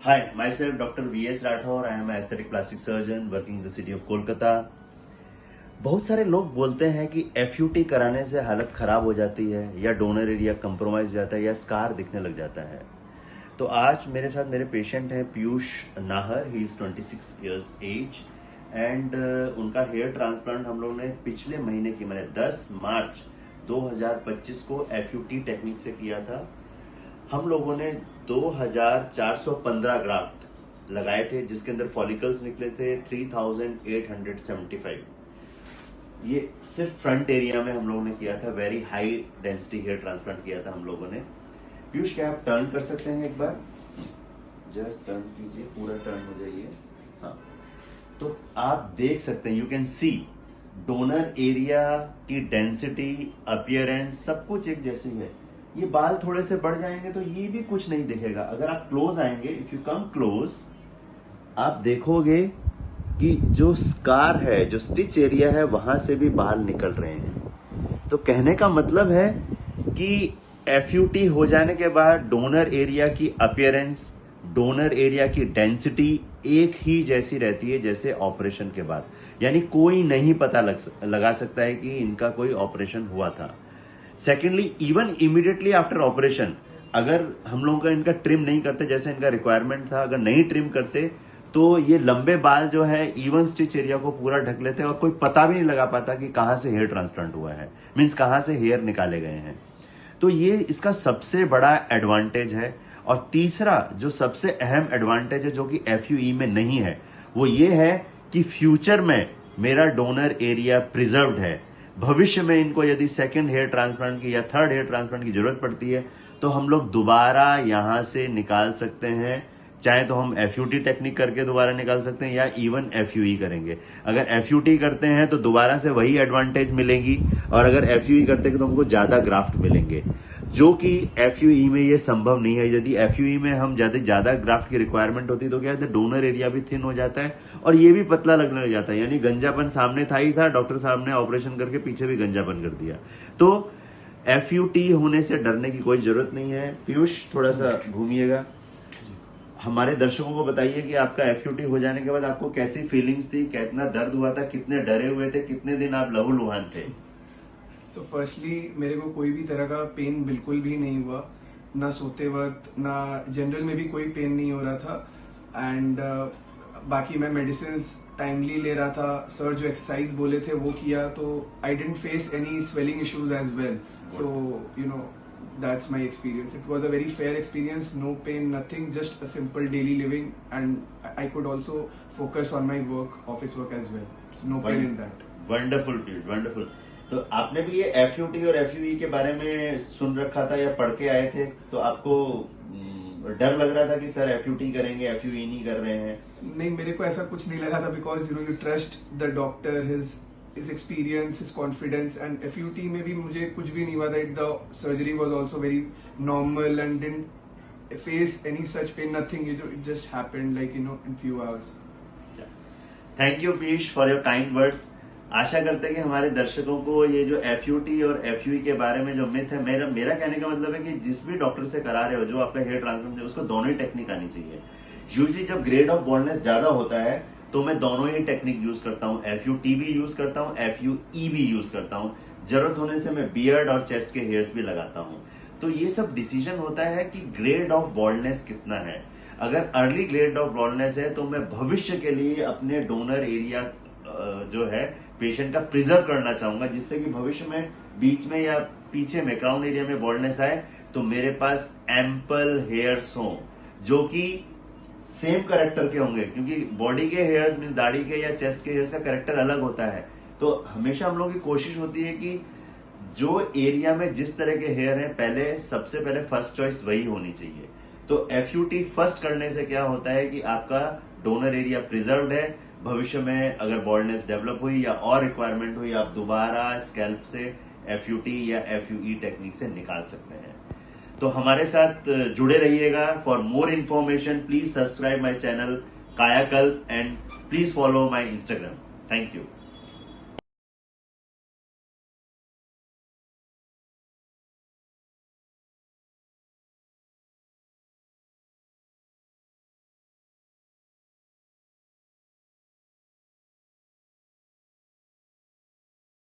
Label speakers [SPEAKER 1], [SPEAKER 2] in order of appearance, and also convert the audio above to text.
[SPEAKER 1] Hi, myself Dr. V.S. Rathore. I am an aesthetic plastic surgeon working in the city of Kolkata. बहुत सारे लोग बोलते हैं कि FUT कराने से हालत खराब हो जाती है या डोनर एरिया कंप्रोमाइज हो जाता है या स्कार दिखने लग जाता है। तो आज मेरे साथ मेरे पेशेंट हैं Piyush Nahar. He is 26 years age and उनका हेयर ट्रांसप्लांट हम लोगों ने पिछले महीने की मैंने 10 मार्च 2025 को FUT टेक्निक से किया था। हम लोगों ने 2415 ग्राफ्ट लगाए थे जिसके अंदर फॉलिकल्स निकले थे 3875। ये सिर्फ फ्रंट एरिया में हम लोगों ने किया था। Very high density hair transplant किया था हम लोगों ने। पीयूष, क्या आप टर्न कर सकते हैं एक बार? जस्ट टर्न कीजिए, पूरा टर्न हो जाइए। हाँ, तो आप देख सकते हैं, you can see donor area की डेंसिटी, अपीयरेंस सब कुछ एक जैसी है। ये बाल थोड़े से बढ़ जाएंगे तो ये भी कुछ नहीं दिखेगा। अगर आप क्लोज आएंगे, इफ यू कम क्लोज, आप देखोगे कि जो स्कार है, जो स्टिच एरिया है, वहां से भी बाल निकल रहे हैं। तो कहने का मतलब है कि FUT हो जाने के बाद डोनर एरिया की अपीयरेंस, डोनर एरिया की डेंसिटी एक ही जैसी रहती है जैसे ऑपरेशन के बाद। यानी कोई नहीं पता लगा सकता है कि इनका कोई ऑपरेशन हुआ था। Secondly, even immediately after operation अगर हम लोगों का इनका ट्रिम नहीं करते जैसे इनका रिक्वायरमेंट था, अगर नहीं ट्रिम करते तो ये लंबे बाल जो है इवन स्टिच एरिया को पूरा ढक लेते और कोई पता भी नहीं लगा पाता कि कहां से हेयर ट्रांसप्लांट हुआ है, मीन्स कहां से हेयर निकाले गए हैं। तो ये इसका सबसे बड़ा एडवांटेज है। और तीसरा जो सबसे अहम एडवांटेज है जो कि FUE में नहीं है, वो ये है कि फ्यूचर में मेरा डोनर एरिया प्रिजर्व्ड है। भविष्य में इनको यदि सेकंड हेयर ट्रांसप्लांट की या थर्ड हेयर ट्रांसप्लांट की जरूरत पड़ती है तो हम लोग दोबारा यहां से निकाल सकते हैं। चाहे तो हम FUT टेक्निक करके दोबारा निकाल सकते हैं या इवन FUE करेंगे। अगर FUT करते हैं तो दोबारा से वही एडवांटेज मिलेंगी, और अगर FUE करते हैं तो हमको ज्यादा ग्राफ्ट मिलेंगे, जो कि FUE में ये संभव नहीं है। यदि FUE में हम ज्यादा ग्राफ्ट की रिक्वायरमेंट होती तो क्या है, डोनर एरिया भी थिन हो जाता है और ये भी पतला लगने लग जाता है। यानी गंजापन सामने था ही था, डॉक्टर साहब ने ऑपरेशन करके पीछे भी गंजापन कर दिया। तो FUT होने से डरने की कोई जरूरत नहीं है। पीयूष, थोड़ा सा घूमिएगा, हमारे दर्शकों को बताइए कि आपका FUT हो जाने के बाद आपको कैसी फीलिंग्स थी, कितना दर्द हुआ था, कितने डरे हुए थे, कितने दिन आप लहूलुहान थे?
[SPEAKER 2] सो फर्स्टली मेरे को कोई भी तरह का पेन बिल्कुल भी नहीं हुआ, ना सोते वक्त ना जनरल में भी कोई पेन नहीं हो रहा था। एंड बाकी मैं मेडिसिन टाइमली ले रहा था। सर जो एक्सरसाइज बोले थे वो किया, तो I didn't face any swelling issues as well. So you know that's my experience. It was a very fair experience, no pain, nothing, just a simple daily living, and I could also focus on my work, office work as well. So no pain in that.
[SPEAKER 1] Wonderful Piyush, wonderful. तो आपने भी ये FUT और FUE के बारे में सुन रखा था या पढ़ के आए थे, तो आपको डर लग रहा था कि सर FUT करेंगे, FUE नहीं कर रहे हैं?
[SPEAKER 2] नहीं, मेरे को ऐसा कुछ नहीं लगा था, because you trust the doctor, his experience, his confidence, and FUT में भी मुझे कुछ भी नहीं हुआ था. The surgery was also very normal and didn't face any such pain, nothing. It just happened in few hours.
[SPEAKER 1] Thank you Piyush for your kind words. आशा करते हैं कि हमारे दर्शकों को ये जो FUT और FUE के बारे में जो मिथ है, मेरा कहने का मतलब है कि जिस भी डॉक्टर से करा रहे हो, जो आपका हेयर ट्रांसप्लांट है, उसको दोनों ही टेक्निक आनी चाहिए। यूजुअली जब ग्रेड ऑफ बॉल्डनेस ज्यादा होता है तो मैं दोनों ही टेक्निक यूज करता हूँ, FUT भी यूज करता हूँ, FUE भी यूज करता हूँ। जरूरत होने से मैं बियर्ड और चेस्ट के हेयर्स भी लगाता हूँ। तो ये सब डिसीजन होता है कि ग्रेड ऑफ बॉल्डनेस कितना है। अगर अर्ली ग्रेड ऑफ बॉल्डनेस है तो मैं भविष्य के लिए अपने डोनर एरिया जो है पेशेंट का प्रिजर्व करना चाहूंगा, जिससे कि भविष्य में बीच में या पीछे में क्राउन एरिया में बॉल्डनेस आए तो मेरे पास एम्पल हेयर्स हो जो कि सेम करेक्टर के होंगे, क्योंकि बॉडी के हेयर्स मीन दाढ़ी के या चेस्ट के हेयर्स का करेक्टर अलग होता है। तो हमेशा हम लोगों की कोशिश होती है कि जो एरिया में जिस तरह के हेयर हैं, सबसे पहले फर्स्ट चॉइस वही होनी चाहिए। तो FUT फर्स्ट करने से क्या होता है कि आपका डोनर एरिया प्रिजर्व्ड है। भविष्य में अगर बॉल्डनेस डेवलप हुई या और रिक्वायरमेंट हुई, आप दोबारा स्कैल्प से FUT या FUE टेक्निक से निकाल सकते हैं। तो हमारे साथ जुड़े रहिएगा। For more information please subscribe my channel Kayakalp and please follow my Instagram. Thank you.